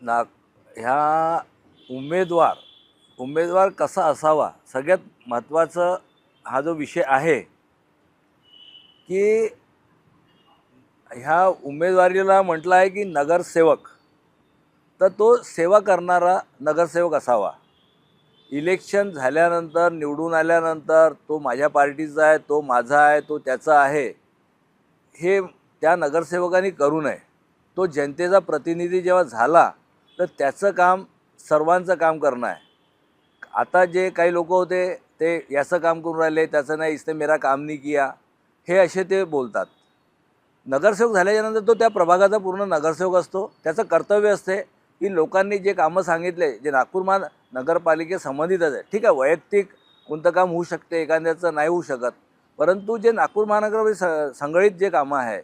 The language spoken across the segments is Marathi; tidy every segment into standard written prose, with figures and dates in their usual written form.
ना ह्या उमेदवार कसा असावा, सगळ्यात महत्त्वाचं हा जो विषय आहे की ह्या उमेदवारीला म्हटलं आहे की नगरसेवक, तर तो सेवा करणारा नगरसेवक असावा। इलेक्शन झाल्यानंतर निवडून आल्यानंतर तो माझ्या पार्टीचा आहे, तो माझा आहे, तो त्याचा आहे, हे त्या नगरसेवकांनी करू नये। तो जनतेचा प्रतिनिधी जेव्हा झाला तर त्याचं काम सर्वांचं काम करणं आहे। आता जे काही लोक होते ते याचं काम करून राहिले, त्याचं नाही, इसने मेरा काम नहीं किया, हे असे ते बोलतात। नगरसेवक झाल्यानंतर तो त्या प्रभागाचा पूर्ण नगरसेवक असतो। त्याचं कर्तव्य असते की लोकांनी जे कामं सांगितले, जे नागपूर महानगरपालिके संबंधितच आहे, ठीक आहे, वैयक्तिक कोणतं काम होऊ शकते, एखाद्याचं नाही होऊ शकत, परंतु जे नागपूर महानगरामध्ये संघटित जे कामं आहे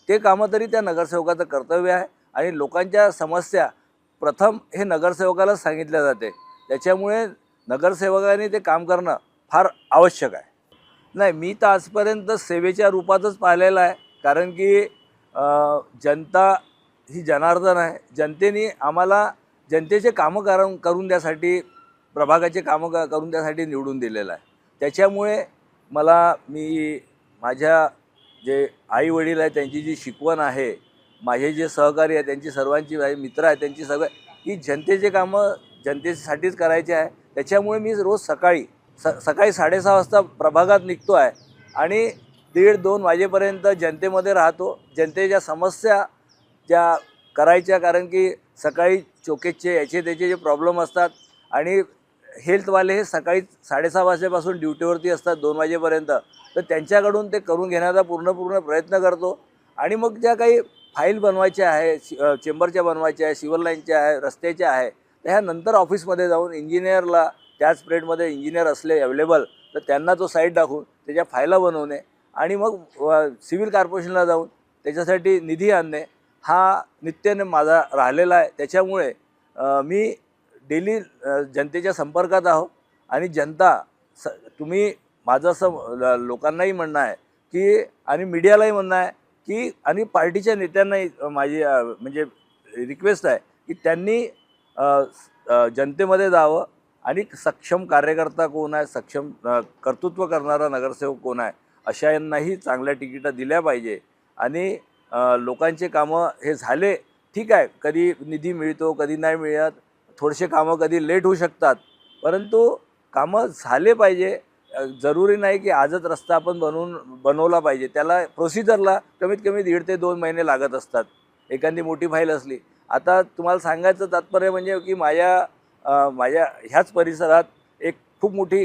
ते कामं तरी त्या नगरसेवकाचं कर्तव्य आहे। आणि लोकांच्या समस्या प्रथम हे नगरसेवकाला सांगितल्या जाते, त्याच्यामुळे नगरसेवकांनी ते काम करणं फार आवश्यक आहे। नाही, मी तर आजपर्यंत सेवेच्या रूपातच पाहिलेलं आहे, कारण की जनता ही जनार्दन आहे। जनतेने आम्हाला जनतेचे कामं करून द्यासाठी, प्रभागाचे कामं करून द्यासाठी निवडून दिलेलं आहे। त्याच्यामुळे मी माझ्या जे आई वडील आहेत त्यांची जी शिकवण आहे, माझे जे सहकारी आहेत त्यांची सर्वांची, माझे मित्र आहेत त्यांची सगळं, की जनतेचे कामं जनतेसाठीच करायचे आहे। त्याच्यामुळे मी रोज सकाळी 6:30 वाजता प्रभागात निघतो आहे आणि 1:30-2 वाजेपर्यंत जनतेमध्ये राहतो। जनतेच्या समस्या ज्या करायच्या, कारण की सकाळी चोकेजचे याचे त्याचे जे प्रॉब्लेम असतात आणि हेल्थवाले हे सकाळी 6:30 वाजेपासून ड्युटीवरती असतात 2 वाजेपर्यंत, तर त्यांच्याकडून ते करून घेण्याचा पूर्ण प्रयत्न करतो। आणि मग ज्या काही फाईल बनवायच्या आहे, चेंबरच्या बनवायच्या आहे, सिव्हिल लाईनच्या आहे, रस्त्याच्या आहे, तर ह्या नंतर ऑफिसमध्ये जाऊन इंजिनियरला, त्याच पिरियडमध्ये इंजिनियर असले अवेलेबल तर त्यांना तो साईट दाखवून त्याच्या फायला बनवणे आणि मग सिव्हिल कॉर्पोरेशनला जाऊन त्याच्यासाठी निधी आणणे, हा नित्याने माझा राहिलेला आहे। त्याच्यामुळे मी डेली जनतेच्या संपर्कात आहो। आणि जनता तुम्ही माझं असं लोकांनाही म्हणणं आहे की, आणि मीडियालाही म्हणणं आहे की, आणि पार्टीच्या नेत्यांनाही माझी म्हणजे रिक्वेस्ट आहे की त्यांनी जनतेमध्ये जावं आणि सक्षम कार्यकर्ता कोण आहे, सक्षम कर्तृत्व करणारा नगरसेवक कोण आहे, अशा यांनाही चांगल्या तिकीटं दिल्या पाहिजे। आणि लोकांचे कामं हे झाले, ठीक आहे, कधी निधी मिळतो, कधी नाही मिळत, थोडेसे कामं कधी लेट होऊ शकतात, परंतु कामं झाले पाहिजे। जरुरी नाही की आजच रस्ता आपण बनवला पाहिजे, त्याला प्रोसिजरला कमीत कमी 1.5 ते 2 महिने लागत असतात, एखादी मोठी फाईल असली। आता तुम्हाला सांगायचं तात्पर्य म्हणजे की माझ्या ह्याच परिसरात एक खूप मोठी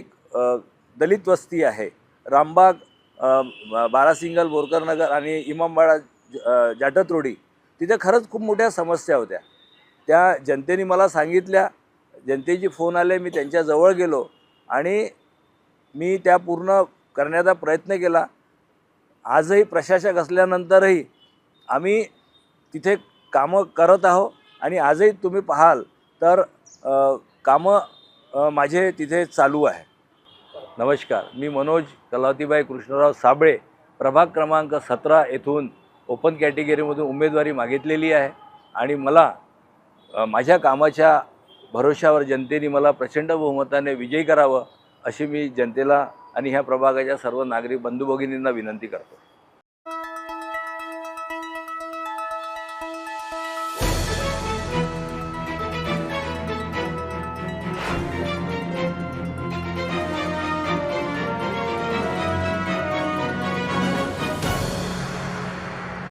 दलित वस्ती आहे, रामबाग, बारासिंगल, बोरकरनगर आणि इमामबाड़ा जाटत रोडी। तिथे खरंच खूप मोठ्या समस्या होत्या, त्या जनतेने मला सांगितल्या, जनतेची फोन आले, मी त्यांच्याजवळ गेलो आणि मी त्या पूर्ण करण्याचा प्रयत्न केला। आजही प्रशासक असल्यानंतरही आम्ही तिथे कामं करत आहोत आणि आजही तुम्ही पाहाल तर कामं माझे तिथे चालू आहे। नमस्कार, मी मनोज कलावतीबाई कृष्णराव साबळे, प्रभाग क्रमांक 17 येथून ओपन कॅटेगरीमधून उमेदवारी मागितलेली आहे। आणि मला माझ्या कामाच्या भरोशावर जनतेने मला प्रचंड बहुमताने विजयी करावं, अशी मी जनतेला आणि ह्या प्रभागाच्या सर्व नागरिक बंधू भगिनींना विनंती करतो।